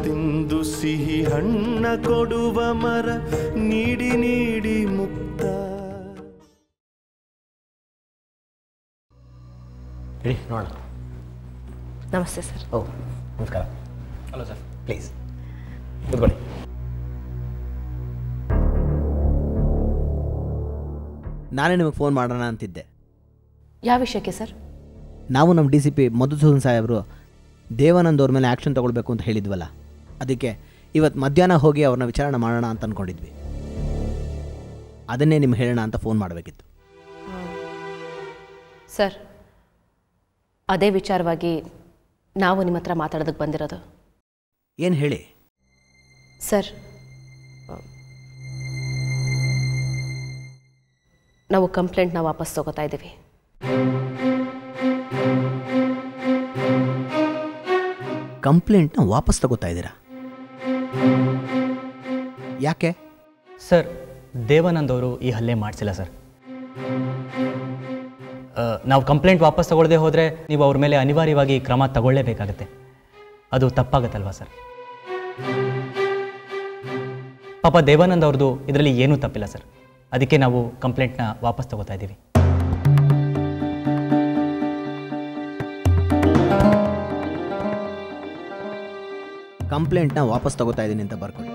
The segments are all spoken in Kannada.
ತಿಂದು ಸಿಹಿ ಹಣ್ಣ ಕೊಡುವ ಮರ ನೀಡಿ ನೀಡಿ ಮುಕ್ತ. ನೋಡೋಣ. ನಮಸ್ತೆ ಸರ್. ಓ ನಮಸ್ಕಾರ. ಹಲೋ ಸರ್, ಪ್ಲೀಸ್ ಕೂತ್ಕೊಳ್ಳಿ. ನಾನೇ ನಿಮಗೆ ಫೋನ್ ಮಾಡೋಣ ಅಂತಿದ್ದೆ. ಯಾವ ವಿಷಯಕ್ಕೆ ಸರ್? ನಾವು ನಮ್ಮ DCP ಮಧುಸೂದನ್ ಸಾಹೇಬರು ದೇವಾನಂದ್ ಅವ್ರ ಮೇಲೆ ಆ್ಯಕ್ಷನ್ ತಗೊಳ್ಬೇಕು ಅಂತ ಹೇಳಿದ್ವಲ್ಲ, ಅದಕ್ಕೆ ಇವತ್ತು ಮಧ್ಯಾಹ್ನ ಹೋಗಿ ಅವ್ರನ್ನ ವಿಚಾರಣೆ ಮಾಡೋಣ ಅಂತ ಅಂದ್ಕೊಂಡಿದ್ವಿ. ಅದನ್ನೇ ನಿಮ್ಗೆ ಹೇಳೋಣ ಅಂತ ಫೋನ್ ಮಾಡಬೇಕಿತ್ತು. ಸರ್, ಅದೇ ವಿಚಾರವಾಗಿ ನಾವು ನಿಮ್ಮ ಹತ್ರ ಮಾತಾಡೋದಕ್ಕೆ ಬಂದಿರೋದು. ಏನು ಹೇಳಿ ಸರ್, ನಾವು ಕಂಪ್ಲೇಂಟ್ನ ವಾಪಸ್ ತಗೋತಾ ಇದ್ದೀವಿ. ಕಂಪ್ಲೇಂಟ್ನ ವಾಪಸ್ ತಗೋತಾ ಇದ್ದೀರಾ? ಯಾಕೆ ಸರ್? ದೇವಾನಂದ್ ಅವರು ಈ ಹಲ್ಲೆ ಮಾಡಿಸಿಲ್ಲ ಸರ್. ನಾವು ಕಂಪ್ಲೇಂಟ್ ವಾಪಸ್ ತಗೊಳ್ಳದೆ ಹೋದರೆ ನೀವು ಅವ್ರ ಮೇಲೆ ಅನಿವಾರ್ಯವಾಗಿ ಕ್ರಮ ತಗೊಳ್ಳೇಬೇಕಾಗತ್ತೆ. ಅದು ತಪ್ಪಾಗತ್ತಲ್ವಾ ಸರ್? ಪಾಪ ದೇವಾನಂದ್ ಅವ್ರದ್ದು ಇದರಲ್ಲಿ ಏನೂ ತಪ್ಪಿಲ್ಲ ಸರ್. ಅದಕ್ಕೆ ನಾವು ಕಂಪ್ಲೇಂಟ್ನ ವಾಪಸ್ ತಗೋತಾ ಇದ್ದೀವಿ. ಕಂಪ್ಲೇಂಟ್ನ ವಾಪಸ್ ತಗೋತಾ ಇದ್ದೀನಿ ಅಂತ ಬರ್ಕೊಳ್ಳಿ.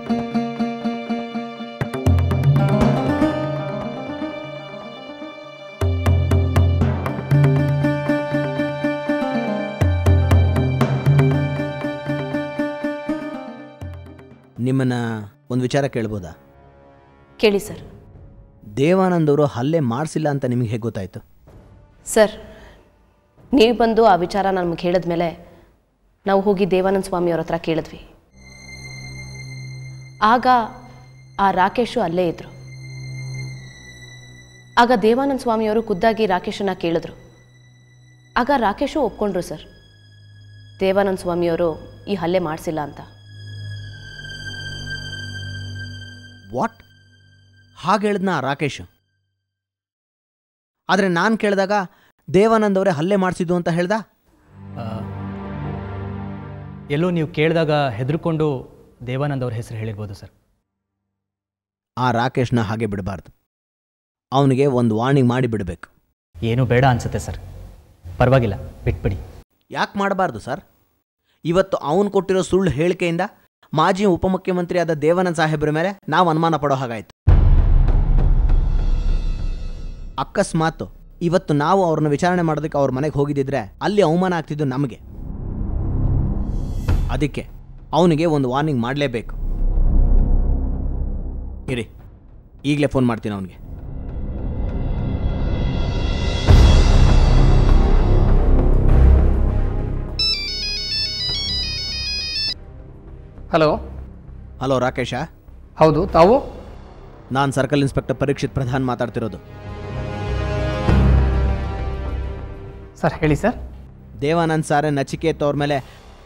ನಿಮ್ಮನ್ನ ಒಂದು ವಿಚಾರ ಕೇಳ್ಬೋದಾ? ಕೇಳಿ ಸರ್. ದೇವಾನಂದ್ ಅವರು ಹಲ್ಲೆ ಮಾಡಿಸಿಲ್ಲ ಅಂತ ನಿಮಗೆ ಹೇಗೆ ಗೊತ್ತಾಯಿತು? ಸರ್, ನೀವು ಬಂದು ಆ ವಿಚಾರ ನಮಗೆ ಹೇಳಿದ್ಮೇಲೆ ನಾವು ಹೋಗಿ ದೇವಾನಂದ ಸ್ವಾಮಿಯವ್ರ ಹತ್ರ ಕೇಳಿದ್ವಿ. ಆಗ ಆ ರಾಕೇಶು ಅಲ್ಲೇ ಇದ್ರು. ಆಗ ದೇವಾನಂದ ಸ್ವಾಮಿಯವರು ಖುದ್ದಾಗಿ ರಾಕೇಶನ್ನ ಕೇಳಿದ್ರು. ಆಗ ರಾಕೇಶು ಒಪ್ಕೊಂಡ್ರು ಸರ್, ದೇವಾನಂದ ಸ್ವಾಮಿಯವರು ಈ ಹಲ್ಲೆ ಮಾಡಿಸಿಲ್ಲ ಅಂತ. ವಾಟ್? ಹಾಗೆ ಹೇಳಿದ್ನ ರಾಕೇಶ್? ಆದರೆ ನಾನು ಕೇಳಿದಾಗ ದೇವಾನಂದ್ ಅವರೇ ಹಲ್ಲೆ ಮಾಡಿಸಿದ್ದು ಅಂತ ಹೇಳ್ದ. ಎಲ್ಲೋ ನೀವು ಕೇಳಿದಾಗ ಹೆದರ್ಕೊಂಡು ದೇವಾನಂದ್ ಅವ್ರ ಹೆಸರು ಹೇಳಿರ್ಬೋದು ಸರ್. ಆ ರಾಕೇಶ್ನ ಹಾಗೆ ಬಿಡಬಾರ್ದು. ಅವನಿಗೆ ಒಂದು ವಾರ್ನಿಂಗ್ ಮಾಡಿ ಬಿಡಬೇಕು. ಏನೂ ಬೇಡ ಅನ್ಸುತ್ತೆ ಸರ್. ಪರವಾಗಿಲ್ಲ, ಬಿಟ್ಬಿಡಿ. ಯಾಕೆ ಮಾಡಬಾರ್ದು ಸರ್? ಇವತ್ತು ಅವನು ಕೊಟ್ಟಿರೋ ಸುಳ್ಳು ಹೇಳಿಕೆಯಿಂದ ಮಾಜಿ ಉಪಮುಖ್ಯಮಂತ್ರಿ ಆದ ದೇವಾನಂದ್ ಸಾಹೇಬ್ರ ಮೇಲೆ ನಾವು ಅನುಮಾನ ಪಡೋ ಹಾಗಾಯಿತು. ಅಕಸ್ಮಾತ್ ಇವತ್ತು ನಾವು ಅವ್ರನ್ನ ವಿಚಾರಣೆ ಮಾಡೋದಕ್ಕೆ ಅವ್ರ ಮನೆಗೆ ಹೋಗಿದ್ದಿದ್ರೆ ಅಲ್ಲಿ ಅವಮಾನ ಆಗ್ತಿದ್ದು ನಮಗೆ. ಅದಕ್ಕೆ ಅವನಿಗೆ ಒಂದು ವಾರ್ನಿಂಗ್ ಮಾಡಲೇಬೇಕು. ಇರಿ, ಈಗಲೇ ಫೋನ್ ಮಾಡ್ತೀನಿ ಅವನಿಗೆ. ಹಲೋ. ಹಲೋ ರಾಕೇಶ? ಹೌದು, ತಾವು? ನಾನು ಸರ್ಕಲ್ ಇನ್ಸ್ಪೆಕ್ಟರ್ ಪರೀಕ್ಷಿತ್ ಪ್ರಧಾನ್ ಮಾತಾಡ್ತಿರೋದು. ಸರ್ ಹೇಳಿ ಸರ್. ದೇವಾನಂದ್ ಸಾರೇ ನಚಿಕೇತ್ ಅವ್ರ ಮೇಲೆ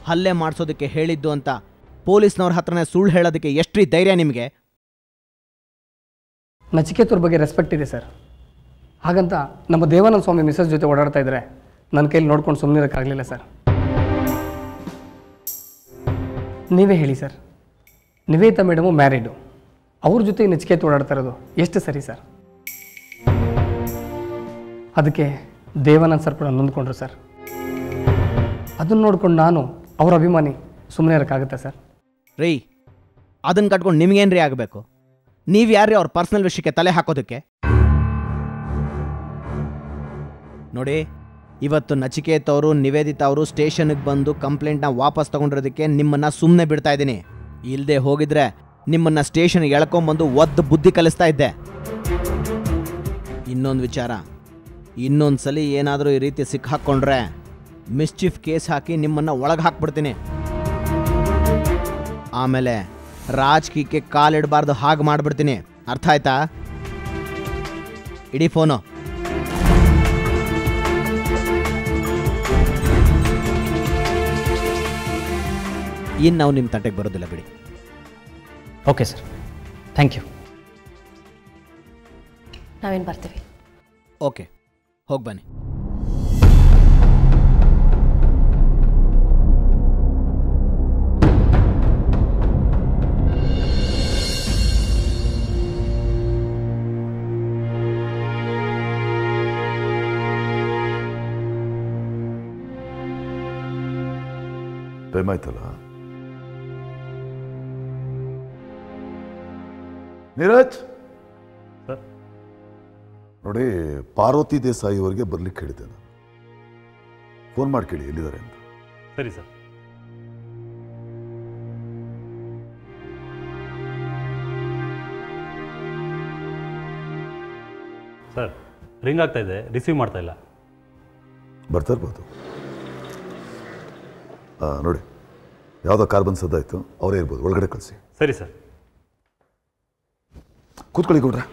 ಹಲ್ಲೆ ಮಾಡಿಸೋದಕ್ಕೆ ಹೇಳಿದ್ದು ಅಂತ ಪೊಲೀಸ್ನವ್ರ ಹತ್ರನೇ ಸುಳ್ಳು ಹೇಳೋದಕ್ಕೆ ಎಷ್ಟು ಧೈರ್ಯ ನಿಮಗೆ? ನಚಿಕೇತವ್ರ ಬಗ್ಗೆ ರೆಸ್ಪೆಕ್ಟ್ ಇದೆ ಸರ್. ಹಾಗಂತ ನಮ್ಮ ದೇವಾನಂದ ಸ್ವಾಮಿ ಮಿಸಸ್ ಜೊತೆ ಓಡಾಡ್ತಾ ಇದ್ರೆ ನನ್ನ ಕೈಲಿ ನೋಡ್ಕೊಂಡು ಸುಮ್ಮನಿರೋಕ್ಕಾಗಲಿಲ್ಲ ಸರ್. ನೀವೇ ಹೇಳಿ ಸರ್, ನಿವೇತಾ ಮೇಡಮು ಮ್ಯಾರಿಡು, ಅವ್ರ ಜೊತೆ ನಚಿಕೇತ್ ಓಡಾಡ್ತಾ ಇರೋದು ಎಷ್ಟು ಸರಿ ಸರ್? ಅದಕ್ಕೆ ದೇವಾನಂದ್ ಸರ್ ಕೂಡ ನೊಂದ್ಕೊಂಡ್ರು ಸರ್. ಅದನ್ನು ನೋಡ್ಕೊಂಡು ನಾನು ಅವ್ರ ಅಭಿಮಾನಿ ಸುಮ್ಮನೆ ಇರೋಕ್ಕಾಗುತ್ತೆ ಸರ್? ರೀ, ಅದನ್ನು ಕಟ್ಕೊಂಡು ನಿಮಗೇನ್ರಿ ಆಗಬೇಕು? ನೀವು ಯಾರೇ ಅವ್ರ ಪರ್ಸನಲ್ ವಿಷಯಕ್ಕೆ ತಲೆ ಹಾಕೋದಕ್ಕೆ? ನೋಡಿ, ಇವತ್ತು ನಚಿಕೇತ್ ಅವರು ನಿವೇದಿತಾ ಅವರು ಸ್ಟೇಷನ್ಗೆ ಬಂದು ಕಂಪ್ಲೇಂಟ್ನ ವಾಪಸ್ ತಗೊಂಡಿರೋದಕ್ಕೆ ನಿಮ್ಮನ್ನು ಸುಮ್ಮನೆ ಬಿಡ್ತಾ ಇದ್ದೀನಿ. ಇಲ್ಲದೆ ಹೋಗಿದ್ರೆ ನಿಮ್ಮನ್ನು ಸ್ಟೇಷನ್ಗೆ ಎಳ್ಕೊಂಬಂದು ಒದ್ದು ಬುದ್ಧಿ ಕಲಿಸ್ತಾ ಇದ್ದೆ. ಇನ್ನೊಂದು ವಿಚಾರ, ಇನ್ನೊಂದು ಸಲ ಏನಾದರೂ ಈ ರೀತಿ ಸಿಕ್ಕಾಕ್ಕೊಂಡ್ರೆ ಮಿಸ್ಚಿಫ್ ಕೇಸ್ ಹಾಕಿ ನಿಮ್ಮನ್ನು ಒಳಗೆ ಹಾಕ್ಬಿಡ್ತೀನಿ. ಆಮೇಲೆ ರಾಜಕೀಯಕ್ಕೆ ಕಾಲಿಡಬಾರ್ದು ಹಾಗೆ ಮಾಡಿಬಿಡ್ತೀನಿ. ಅರ್ಥ ಆಯ್ತಾ? ಇಡೀ ಫೋನು. ಇನ್ನು ನಾವು ನಿಮ್ಮ ತಂಟೆಗೆ ಬರೋದಿಲ್ಲ ಬಿಡಿ. Okay sir, thank you. ನಾವೇನು ಬರ್ತೀವಿ. ಓಕೆ, ಹೋಗಿ ಬನ್ನಿ. ಟೈಮ್ ಆಯ್ತಲ್ಲ. ನೀರಜ್ ಸರ್. ನೋಡಿ, ಪಾರ್ವತಿ ದೇಸಾಯಿ ಅವರಿಗೆ ಬರ್ಲಿಕ್ಕೆ ಹೇಳಿದ್ದೆ ನಾನು. ಫೋನ್ ಮಾಡಿ ಕೇಳಿ ಎಲ್ಲಿದ್ದಾರೆ ಅಂತ. ಸರಿ ಸರ್. ಸರ್, ರಿಂಗ್ ಆಗ್ತಾ ಇದೆ, ರಿಸೀವ್ ಮಾಡ್ತಾ ಇಲ್ಲ. ಬರ್ತಾ ಇರ್ಬೋದು. ನೋಡಿ, ಯಾವುದೋ ಕಾರ್ ಬಂದು ಸದ್ದಾಯಿತು, ಅವರೇ ಇರ್ಬೋದು, ಒಳಗಡೆ ಕಳಿಸಿ. ಸರಿ ಸರ್. ಕೂತ್ಕೊಳ್ಳಿ ಗೌಡ್ರೆ.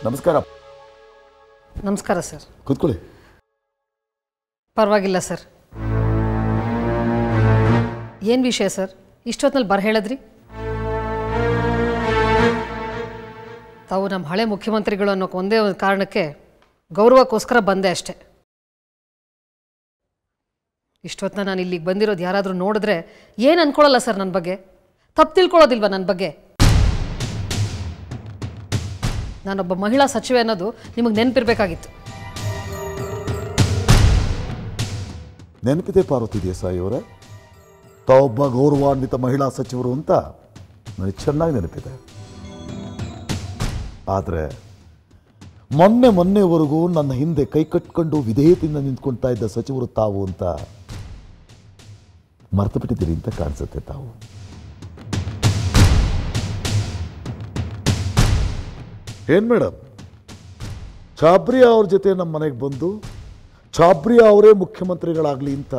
ನಮಸ್ಕಾರ. ನಮಸ್ಕಾರ ಸರ್. ಕೂತ್ಕೊಳ್ಳಿ. ಪರವಾಗಿಲ್ಲ ಸರ್. ಏನು ವಿಷಯ ಸರ್? ಇಷ್ಟೊತ್ತಿನಲ್ಲಿ ಬರ ಹೇಳಿದ್ರಿ? ತಾವು ನಮ್ಮ ಹಳೆ ಮುಖ್ಯಮಂತ್ರಿಗಳು ಅನ್ನೋಕೆ ಒಂದೇ ಒಂದು ಕಾರಣಕ್ಕೆ ಗೌರವಕ್ಕೋಸ್ಕರ ಬಂದೆ ಅಷ್ಟೆ. ಇಷ್ಟೊತ್ತನ ನಾನು ಇಲ್ಲಿಗೆ ಬಂದಿರೋದು ಯಾರಾದರೂ ನೋಡಿದ್ರೆ ಏನು ಅಂದ್ಕೊಳ್ಳಲ್ಲ ಸರ್ ನನ್ನ ಬಗ್ಗೆ? ತಪ್ಪು ತಿಳ್ಕೊಳ್ಳೋದಿಲ್ವ ನನ್ನ ಬಗ್ಗೆ? ನಾನೊಬ್ಬ ಮಹಿಳಾ ಸಚಿವೆ ಅನ್ನೋದು ನಿಮಗೆ ನೆನಪಿರಬೇಕಾಗಿತ್ತು. ನೆನಪಿದೆ ಪಾರ್ವತಿ ದೇಸಾಯಿ ಅವರೇ, ತಾವೊಬ್ಬ ಗೌರವಾನ್ವಿತ ಮಹಿಳಾ ಸಚಿವರು ಅಂತ ನನಗೆ ಚೆನ್ನಾಗಿ ನೆನಪಿದೆ. ಆದರೆ ಮೊನ್ನೆವರೆಗೂ ನನ್ನ ಹಿಂದೆ ಕೈ ಕಟ್ಕೊಂಡು ವಿಧೇಯತೆಯಿಂದ ನಿಂತ್ಕೊಳ್ತಾ ಇದ್ದ ಸಚಿವರು ತಾವು ಅಂತ ಮರ್ತು ಬಿಟ್ಟಿದ್ದೀರಿ ಅಂತ ಕಾಣಿಸುತ್ತೆ. ತಾವು ಏನ್ ಮೇಡಮ್, ಚಾಬ್ರಿಯಾ ಅವ್ರ ಜೊತೆ ನಮ್ಮ ಮನೆಗೆ ಬಂದು ಚಾಬ್ರಿಯಾ ಅವರೇ ಮುಖ್ಯಮಂತ್ರಿಗಳಾಗಲಿ ಅಂತ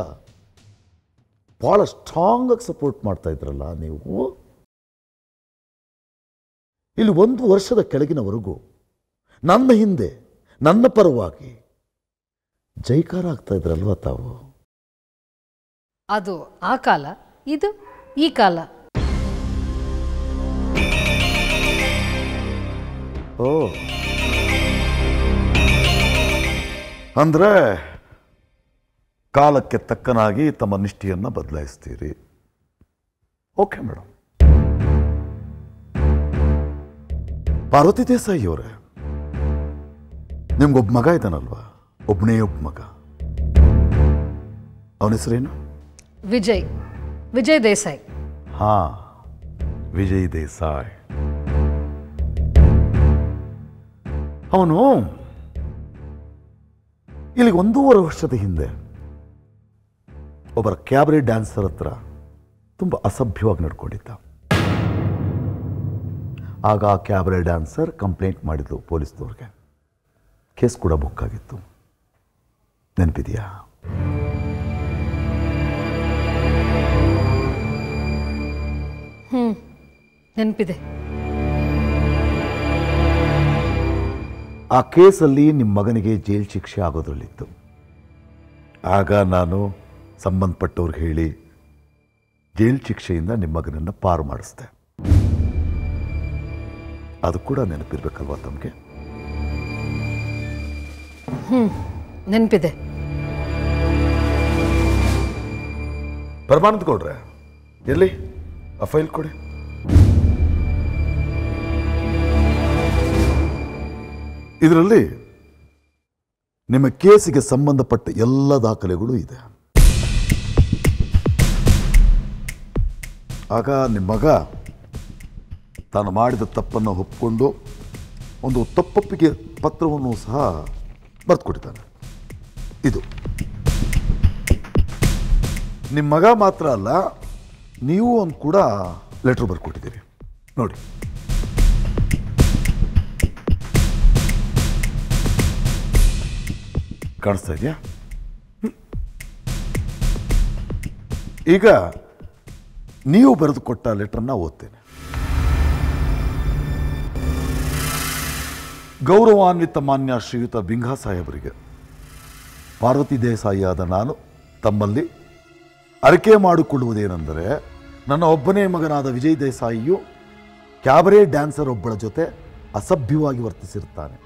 ಭಾಳ ಸ್ಟ್ರಾಂಗ್ ಆಗಿ ಸಪೋರ್ಟ್ ಮಾಡ್ತಾ ಇದ್ರಲ್ಲ ನೀವು. ಇಲ್ಲಿ 1 ವರ್ಷದ ಕೆಳಗಿನವರೆಗೂ ನನ್ನ ಹಿಂದೆ ನನ್ನ ಪರವಾಗಿ ಜೈಕಾರ ಆಗ್ತಾ ಇದ್ರಲ್ವಾ ತಾವು? ಅದು ಆ ಕಾಲ, ಇದು ಈ ಕಾಲ. ಓ, ಅಂದ್ರೆ ಕಾಲಕ್ಕೆ ತಕ್ಕನಾಗಿ ತಮ್ಮ ನಿಷ್ಠೆಯನ್ನು ಬದಲಾಯಿಸ್ತೀರಿ. Okay madam. ಪಾರ್ವತಿ ದೇಸಾಯಿ ಅವರೇ, ನಿಮ್ಗೊಬ್ಬ ಮಗ ಇದ್ದಾನಲ್ವಾ? ಒಬ್ಬ ಮಗ. ಅವನ ಹೆಸರೇನು? ವಿಜಯ್ ದೇಸಾಯಿ. ಹಾ, ವಿಜಯ್ ದೇಸಾಯಿ. ಅವನು ಇಲ್ಲಿಗೆ 1.5 ವರ್ಷದ ಹಿಂದೆ ಒಬ್ಬರ ಕ್ಯಾಬರೆ ಡ್ಯಾನ್ಸರ್ ಹತ್ರ ತುಂಬ ಅಸಭ್ಯವಾಗಿ ನಡ್ಕೊಂಡಿದ್ದ. ಆಗ ಆ ಕ್ಯಾಬರೆ ಡ್ಯಾನ್ಸರ್ ಕಂಪ್ಲೇಂಟ್ ಮಾಡಿದ್ಲು ಪೊಲೀಸ್ನವ್ರಿಗೆ. ಕೇಸ್ ಕೂಡ ಬುಕ್ ಆಗಿತ್ತು. ನೆನಪಿದೆಯಾ? ನೆನಪಿದೆ. ಆ ಕೇಸಲ್ಲಿ ನಿಮ್ಮ ಮಗನಿಗೆ ಜೈಲು ಶಿಕ್ಷೆ ಆಗೋದ್ರಲ್ಲಿತ್ತು. ಆಗ ನಾನು ಸಂಬಂಧಪಟ್ಟವ್ರಿಗೆ ಹೇಳಿ ಜೈಲು ಶಿಕ್ಷೆಯಿಂದ ನಿಮ್ಮ ಮಗನನ್ನು ಪಾರು ಮಾಡಿಸ್ದೆ. ಅದು ಕೂಡ ನೆನಪಿರ್ಬೇಕಲ್ವಾ ತಮಗೆ? ನೆನಪಿದೆ. ಪರಮಾನಂದ ಗೌಡ್ರೆ, ಎಲ್ಲಿ ಆ ಫೈಲ್ ಕೊಡಿ. ಇದರಲ್ಲಿ ನಿಮ್ಮ ಕೇಸಿಗೆ ಸಂಬಂಧಪಟ್ಟ ಎಲ್ಲ ದಾಖಲೆಗಳು ಇದೆ. ಆಗ ನಿಮ್ಮ ಮಗ ತಾನು ಮಾಡಿದ ತಪ್ಪನ್ನು ಒಪ್ಪಿಕೊಂಡು ಒಂದು ತಪ್ಪೊಪ್ಪಿಗೆ ಪತ್ರವನ್ನು ಸಹ ಬರೆದುಕೊಟ್ಟಿದ್ದಾನೆ. ಇದು ನಿಮ್ಮ ಮಗ ಮಾತ್ರ ಅಲ್ಲ, ನೀವು ಒಂದು ಕೂಡ ಲೆಟ್ರ್ ಬರ್ಕೊಟ್ಟಿದ್ದೀರಿ ನೋಡಿ. ಕಾಣಿಸ್ತಾ ಇದೆಯಾ? ಈಗ ನೀವು ಬರೆದುಕೊಟ್ಟ ಲೆಟರ್ನ ಓದ್ತೇನೆ. ಗೌರವಾನ್ವಿತ ಮಾನ್ಯ ಶ್ರೀಯುತ ಬಿಂಘಾ ಸಾಹೇಬರಿಗೆ, ಪಾರ್ವತಿ ದೇಸಾಯಿಯಾದ ನಾನು ತಮ್ಮಲ್ಲಿ ಅರಿಕೆ ಮಾಡಿಕೊಳ್ಳುವುದೇನೆಂದರೆ, ನನ್ನ ಒಬ್ಬನೇ ಮಗನಾದ ವಿಜಯ್ ದೇಸಾಯಿಯು ಕ್ಯಾಬರೆ ಡ್ಯಾನ್ಸರ್ ಒಬ್ಬಳ ಜೊತೆ ಅಸಭ್ಯವಾಗಿ ವರ್ತಿಸಿರುತ್ತಾನೆ.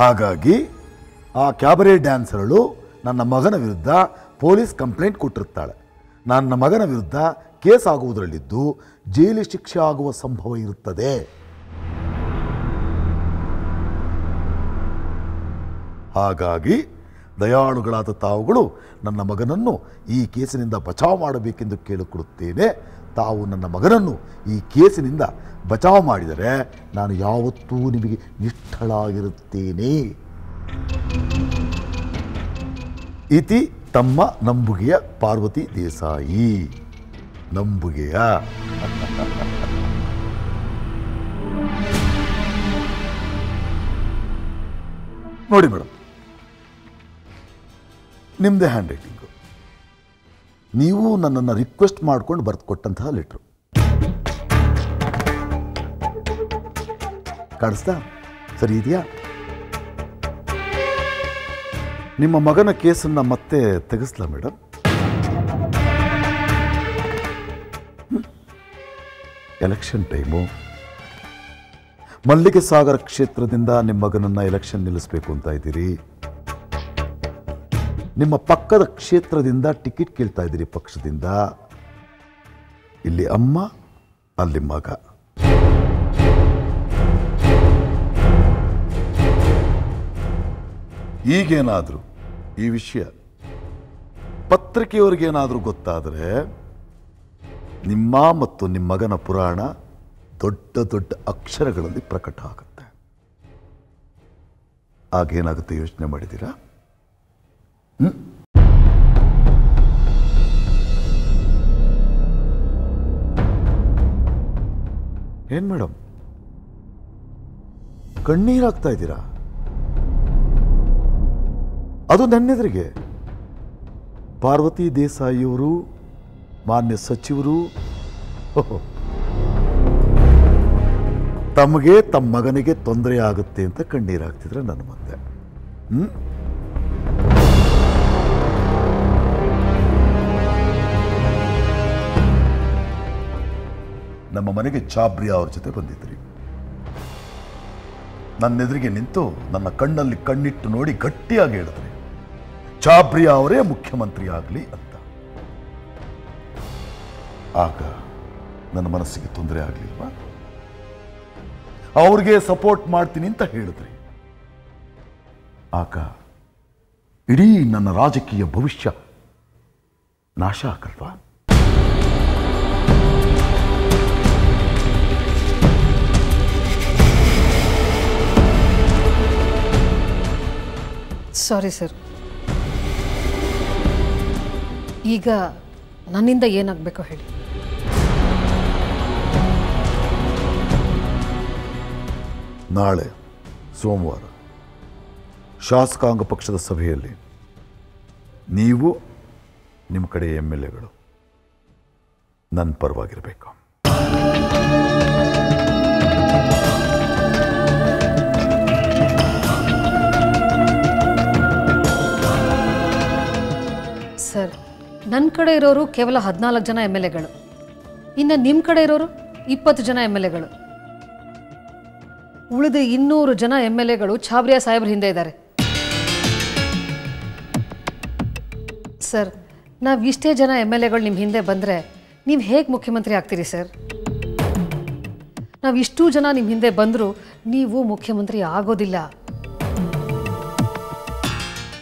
ಹಾಗಾಗಿ ಆ ಕ್ಯಾಬರೆ ಡ್ಯಾನ್ಸರ್ಗಳು ನನ್ನ ಮಗನ ವಿರುದ್ಧ ಪೊಲೀಸ್ ಕಂಪ್ಲೇಂಟ್ ಕೊಟ್ಟಿರ್ತಾಳೆ. ನನ್ನ ಮಗನ ವಿರುದ್ಧ ಕೇಸ್ ಆಗುವುದರಲ್ಲಿದ್ದು ಜೈಲು ಶಿಕ್ಷೆ ಆಗುವ ಸಂಭವ ಇರುತ್ತದೆ. ಹಾಗಾಗಿ ದಯಾಳುಗಳಾದ ತಾವುಗಳು ನನ್ನ ಮಗನನ್ನು ಈ ಕೇಸಿನಿಂದ ಬಚಾವ್ ಮಾಡಬೇಕೆಂದು ಕೇಳಿಕೊಡುತ್ತೇನೆ. ತಾವು ನನ್ನ ಮಗನನ್ನು ಈ ಕೇಸಿನಿಂದ ಬಚಾವ್ ಮಾಡಿದರೆ ನಾನು ಯಾವತ್ತೂ ನಿಮಗೆ ನಿಷ್ಠಳಾಗಿರುತ್ತೇನೆ. ಇತಿ ತಮ್ಮ ನಂಬುಗೆಯ ಪಾರ್ವತಿ ದೇಸಾಯಿ. ನಂಬುಗೆಯ ನೋಡಿ ಮೇಡಮ್, ನಿಮ್ಮದೇ ಹ್ಯಾಂಡ್ ರೈಟಿಂಗು. ನೀವು ನನ್ನನ್ನು ರಿಕ್ವೆಸ್ಟ್ ಮಾಡ್ಕೊಂಡು ಬರೆದು ಕೊಟ್ಟಂತಹ ಲೆಟ್ರು ಕಾಣಿಸ್ತಾ ಸರಿ ಇದೆಯಾ? ನಿಮ್ಮ ಮಗನ ಕೇಸನ್ನು ಮತ್ತೆ ತೆಗೆಸ್ಲಾ ಮೇಡಮ್? ಎಲೆಕ್ಷನ್ ಟೈಮು, ಮಲ್ಲಿಗೆ ಸಾಗರ ಕ್ಷೇತ್ರದಿಂದ ನಿಮ್ಮ ಮಗನನ್ನು ಎಲೆಕ್ಷನ್ ನಿಲ್ಲಿಸಬೇಕು ಅಂತ ಇದ್ದೀರಿ. ನಿಮ್ಮ ಪಕ್ಕದ ಕ್ಷೇತ್ರದಿಂದ ಟಿಕೆಟ್ ಕೇಳ್ತಾ ಇದ್ದೀರಿ ಪಕ್ಷದಿಂದ. ಇಲ್ಲಿ ಅಮ್ಮ, ಅಲ್ಲಿ ಮಗ. ಈಗೇನಾದರೂ ಈ ವಿಷಯ ಪತ್ರಿಕೆಯವರಿಗೇನಾದರೂ ಗೊತ್ತಾದರೆ ನಿಮ್ಮ ಮತ್ತು ನಿಮ್ಮ ಮಗನ ಪುರಾಣ ದೊಡ್ಡ ದೊಡ್ಡ ಅಕ್ಷರಗಳಲ್ಲಿ ಪ್ರಕಟ ಆಗುತ್ತೆ. ಆಗೇನಾಗುತ್ತೆ ಯೋಚನೆ ಮಾಡಿದ್ದೀರಾ? ಏನ್ ಮೇಡಮ್ ಕಣ್ಣೀರಾಗ್ತಾ ಇದ್ದೀರಾ? ಅದು ನನ್ನೆದುರಿಗೆ ಪಾರ್ವತಿ ದೇಸಾಯಿಯವರು, ಮಾನ್ಯ ಸಚಿವರು ತಮಗೆ ತಮ್ಮ ಮಗನಿಗೆ ತೊಂದರೆ ಆಗುತ್ತೆ ಅಂತ ಕಣ್ಣೀರಾಗ್ತಿದ್ರೆ ನನ್ನ ಮುಂದೆ. ನಮ್ಮ ಮನೆಗೆ ಚಾಬ್ರಿಯಾ ಅವ್ರ ಜೊತೆ ಬಂದಿದ್ರಿ. ನನ್ನೆದುರಿಗೆ ನಿಂತು ನನ್ನ ಕಣ್ಣಲ್ಲಿ ಕಣ್ಣಿಟ್ಟು ನೋಡಿ ಗಟ್ಟಿಯಾಗಿ ಹೇಳಿದ್ರಿ, ಚಾಬ್ರಿಯಾ ಅವರೇ ಮುಖ್ಯಮಂತ್ರಿ ಆಗಲಿ ಅಂತ. ಆಗ ನನ್ನ ಮನಸ್ಸಿಗೆ ತೊಂದರೆ ಆಗಲಿಲ್ವಾ? ಅವ್ರಿಗೆ ಸಪೋರ್ಟ್ ಮಾಡ್ತೀನಿ ಅಂತ ಹೇಳಿದ್ರಿ. ಆಗ ಇಡೀ ನನ್ನ ರಾಜಕೀಯ ಭವಿಷ್ಯ ನಾಶ ಆಗಲ್ವಾ? ಸಾರಿ ಸರ್, ಈಗ ನನ್ನಿಂದ ಏನಾಗಬೇಕೋ ಹೇಳಿ. ನಾಳೆ ಸೋಮವಾರ ಶಾಸಕಾಂಗ ಪಕ್ಷದ ಸಭೆಯಲ್ಲಿ ನೀವು ನಿಮ್ಮ ಕಡೆ MLAಗಳು ನನ್ನ ಪರವಾಗಿರಬೇಕು. ಸರ್, ನನ್ನ ಕಡೆ ಇರೋರು ಕೇವಲ 14 ಜನ MLAಗಳು, ಇನ್ನು ನಿಮ್ಮ ಕಡೆ ಇರೋರು 20 ಜನ MLAಗಳು. ಉಳಿದ 200 ಜನ MLAಗಳು ಚಾಬ್ರಿಯಾ ಸಾಹೇಬ್ರ ಹಿಂದೆ ಇದ್ದಾರೆ. ಸರ್, ನಾವು ಇಷ್ಟೇ ಜನ MLAಗಳು ನಿಮ್ಮ ಹಿಂದೆ ಬಂದರೆ ನೀವು ಹೇಗೆ ಮುಖ್ಯಮಂತ್ರಿ ಆಗ್ತೀರಿ ಸರ್? ನಾವು ಇಷ್ಟೂ ಜನ ನಿಮ್ಮ ಹಿಂದೆ ಬಂದರೂ ನೀವು ಮುಖ್ಯಮಂತ್ರಿ ಆಗೋದಿಲ್ಲ.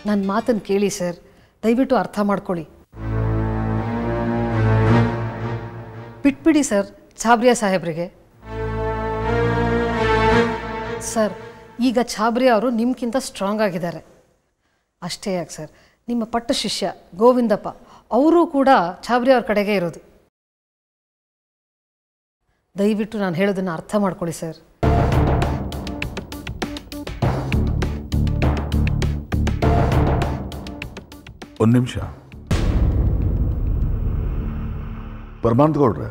ನನ್ನ ಮಾತನ್ನು ಕೇಳಿ ಸರ್, ದಯವಿಟ್ಟು ಅರ್ಥ ಮಾಡ್ಕೊಳ್ಳಿ. ಬಿಟ್ಬಿಡಿ ಸರ್ ಚಾಬ್ರಿಯಾ ಸಾಹೇಬ್ರಿಗೆ. ಸರ್, ಈಗ ಚಾಬ್ರಿಯಾ ಅವರು ನಿಮ್ಗಿಂತ ಸ್ಟ್ರಾಂಗ್ ಆಗಿದ್ದಾರೆ. ಅಷ್ಟೇ ಯಾಕೆ ಸರ್, ನಿಮ್ಮ ಪಟ್ಟ ಶಿಷ್ಯ ಗೋವಿಂದಪ್ಪ ಅವರು ಕೂಡ ಚಾಬ್ರಿಯಾ ಅವ್ರ ಕಡೆಗೆ ಇರೋದು. ದಯವಿಟ್ಟು ನಾನು ಹೇಳೋದನ್ನು ಅರ್ಥ ಮಾಡ್ಕೊಳ್ಳಿ ಸರ್. ಒಂದು ನಿಮಿಷ ಪರಮಾನಂದಗೌಡ್ರೆ,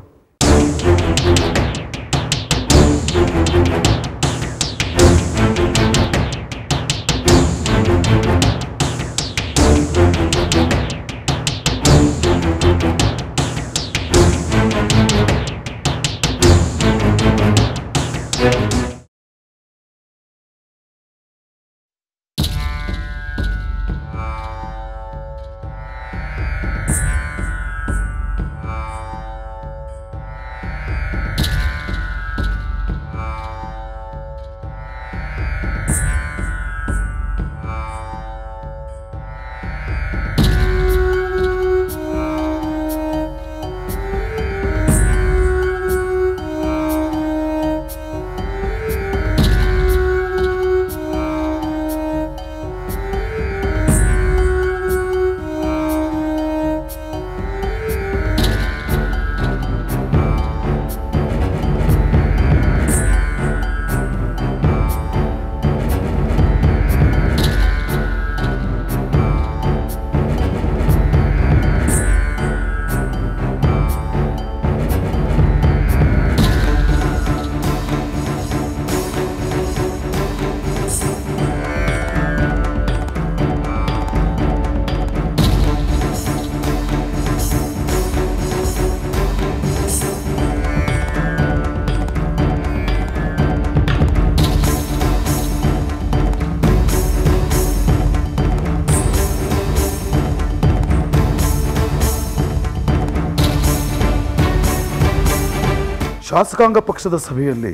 ಶಾಸಕಾಂಗ ಪಕ್ಷದ ಸಭೆಯಲ್ಲಿ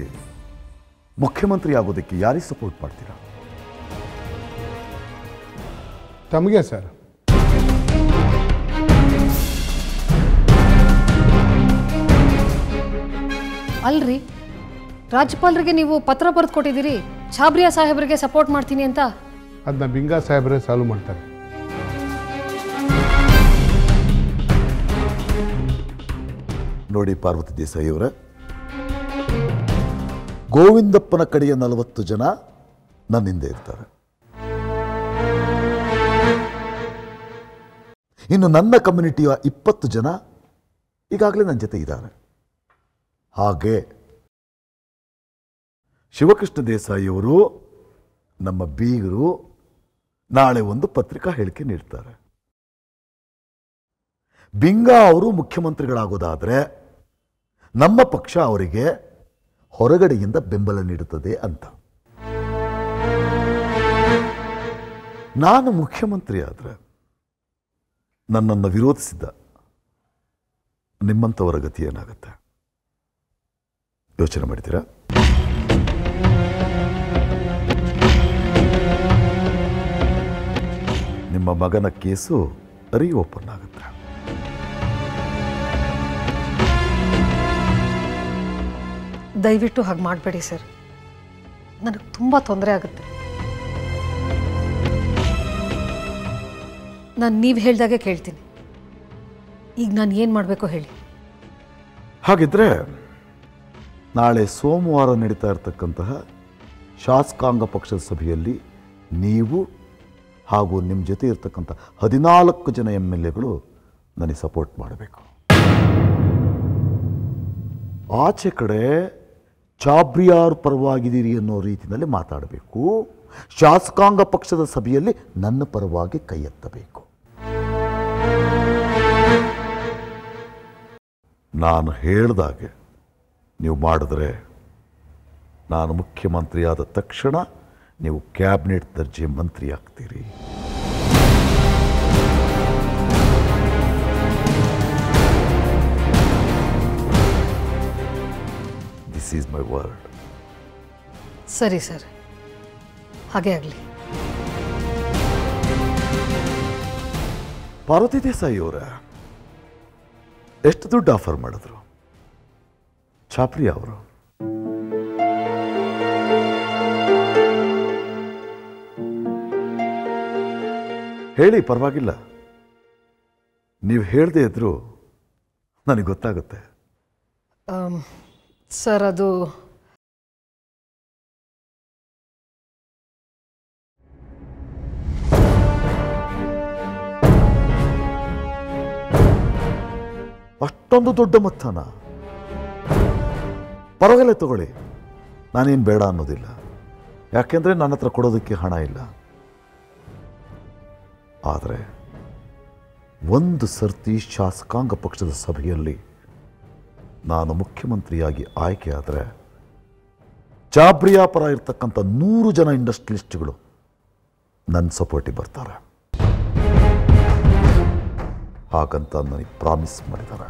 ಮುಖ್ಯಮಂತ್ರಿ ಆಗೋದಕ್ಕೆ ಯಾರಿಗೆ ಸಪೋರ್ಟ್ ಮಾಡ್ತೀರಾ? ತಮಗೆ ಸರ್. ಅಲ್ರಿ, ರಾಜ್ಯಪಾಲರಿಗೆ ನೀವು ಪತ್ರ ಬರೆದು ಕೊಟ್ಟಿದ್ದೀರಿ ಛಾಬ್ರಿಯಾ ಸಾಹೇಬರಿಗೆ ಸಪೋರ್ಟ್ ಮಾಡ್ತೀನಿ ಅಂತ. ಅದನ್ನ ಬಿಂಗಾ ಸಾಹೇಬ್ರೆ ಸಾಲ್ವ್ ಮಾಡ್ತಾರೆ. ನೋಡಿ ಪಾರ್ವತಿ ದೇಸಾಯಿ ಅವರ, ಗೋವಿಂದಪ್ಪನ ಕಡೆಯ 40 ಜನ ನನ್ನ ಹಿಂದೆ ಇರ್ತಾರೆ. ಇನ್ನು ನನ್ನ ಕಮ್ಯುನಿಟಿಯ 20 ಜನ ಈಗಾಗಲೇ ನನ್ನ ಜೊತೆ ಇದ್ದಾರೆ. ಹಾಗೆ ಶಿವಕೃಷ್ಣ ದೇಸಾಯಿಯವರು, ನಮ್ಮ ಬೀಗರು, ನಾಳೆ ಒಂದು ಪತ್ರಿಕಾ ಹೇಳಿಕೆ ನೀಡ್ತಾರೆ. ಬಿಂಗಾ ಅವರು ಮುಖ್ಯಮಂತ್ರಿಗಳಾಗೋದಾದರೆ ನಮ್ಮ ಪಕ್ಷ ಅವರಿಗೆ ಹೊರಗಡೆಯಿಂದ ಬೆಂಬಲ ನೀಡುತ್ತದೆ ಅಂತ. ನಾನು ಮುಖ್ಯಮಂತ್ರಿ ಆದರೆ ನನ್ನನ್ನು ವಿರೋಧಿಸಿದ್ದ ನಿಮ್ಮಂಥವರ ಗತಿ ಏನಾಗುತ್ತೆ ಯೋಚನೆ ಮಾಡ್ತೀರಾ? ನಿಮ್ಮ ಮಗನ ಕೇಸು ರೀಓಪನ್ ಆಗುತ್ತೆ. ದಯವಿಟ್ಟು ಹಾಗೆ ಮಾಡಬೇಡಿ ಸರ್, ನನಗೆ ತುಂಬ ತೊಂದರೆ ಆಗುತ್ತೆ. ನಾನು ನೀವು ಹೇಳ್ದಾಗೆ ಕೇಳ್ತೀನಿ. ಈಗ ನಾನು ಏನು ಮಾಡಬೇಕು ಹೇಳಿ. ಹಾಗಿದ್ರೆ ನಾಳೆ ಸೋಮವಾರ ನಡೀತಾ ಇರತಕ್ಕಂತಹ ಶಾಸಕಾಂಗ ಪಕ್ಷದ ಸಭೆಯಲ್ಲಿ ನೀವು ಹಾಗೂ ನಿಮ್ಮ ಜೊತೆ ಇರತಕ್ಕಂಥ 14 ಜನ MLAಗಳು ನನಗೆ ಸಪೋರ್ಟ್ ಮಾಡಬೇಕು. ಆಚೆ ಕಡೆ ಚಾಬ್ರಿಯಾರ್ ಪರವಾಗಿದ್ದೀರಿ ಅನ್ನೋ ರೀತಿಯಲ್ಲಿ ಮಾತಾಡಬೇಕು. ಶಾಸಕಾಂಗ ಪಕ್ಷದ ಸಭೆಯಲ್ಲಿ ನನ್ನ ಪರವಾಗಿ ಕೈ ಎತ್ತಬೇಕು. ನಾನು ಹೇಳ್ದಾಗೆ ನೀವು ಮಾಡಿದ್ರೆ ನಾನು ಮುಖ್ಯಮಂತ್ರಿಯಾದ ತಕ್ಷಣ ನೀವು ಕ್ಯಾಬಿನೆಟ್ ದರ್ಜೆ ಮಂತ್ರಿ ಆಗ್ತೀರಿ. This is my word. ಸರಿ ಸರ್, ಹಾಗೆ ಆಗಲಿ. ಪಾರ್ವತಿ ದೇಸಾಯಿ ಅವರ ಎಷ್ಟು ದುಡ್ಡು ಆಫರ್ ಮಾಡಿದ್ರು ಛಾಬ್ರಿಯಾ ಅವರು? ಹೇಳಿ, ಪರವಾಗಿಲ್ಲ. ನೀವು ಹೇಳದೇ ಇದ್ರು ನನಗೆ ಗೊತ್ತಾಗುತ್ತೆ. ಸರ್, ಅದು ಅಷ್ಟೊಂದು ದೊಡ್ಡ ಮೊತ್ತನ? ಪರವಾಗಿಲ್ಲ, ತಗೊಳ್ಳಿ, ನಾನೇನು ಬೇಡ ಅನ್ನೋದಿಲ್ಲ. ಯಾಕೆಂದರೆ ನನ್ನ ಹತ್ರ ಕೊಡೋದಕ್ಕೆ ಹಣ ಇಲ್ಲ. ಆದರೆ ಒಂದು ಸರ್ತಿ ಶಾಸಕಾಂಗ ಪಕ್ಷದ ಸಭೆಯಲ್ಲಿ ನಾನು ಮುಖ್ಯಮಂತ್ರಿಯಾಗಿ ಆಯ್ಕೆ ಆದರೆ ಚಾಬ್ರಿಯಾ ಪರ ಇರ್ತಕ್ಕಂಥ 100 ಜನ ಇಂಡಸ್ಟ್ರಿಯಲಿಸ್ಟ್ಗಳು ನನ್ನ ಸಪೋರ್ಟಿಗೆ ಬರ್ತಾರೆ. ಹಾಗಂತ ನನಗೆ ಪ್ರಾಮಿಸ್ ಮಾಡಿದ್ದಾರೆ.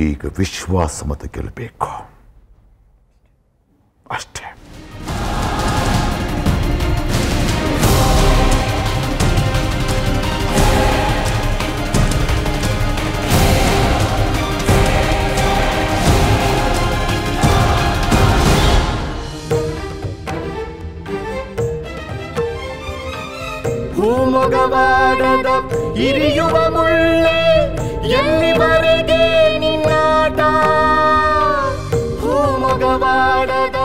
ಈಗ ವಿಶ್ವಾಸ ಮತ ಗೆಲ್ಲಬೇಕು ಅಷ್ಟೇ. ಭೂಮೊಗವಾಡದ ಇರಿಯುವ ಮುಳ್ಳೆ ಎಲ್ಲಿವರೆಗೆ ನಿನ್ನಾಟ? ಭೂಮೊಗವಾಡದ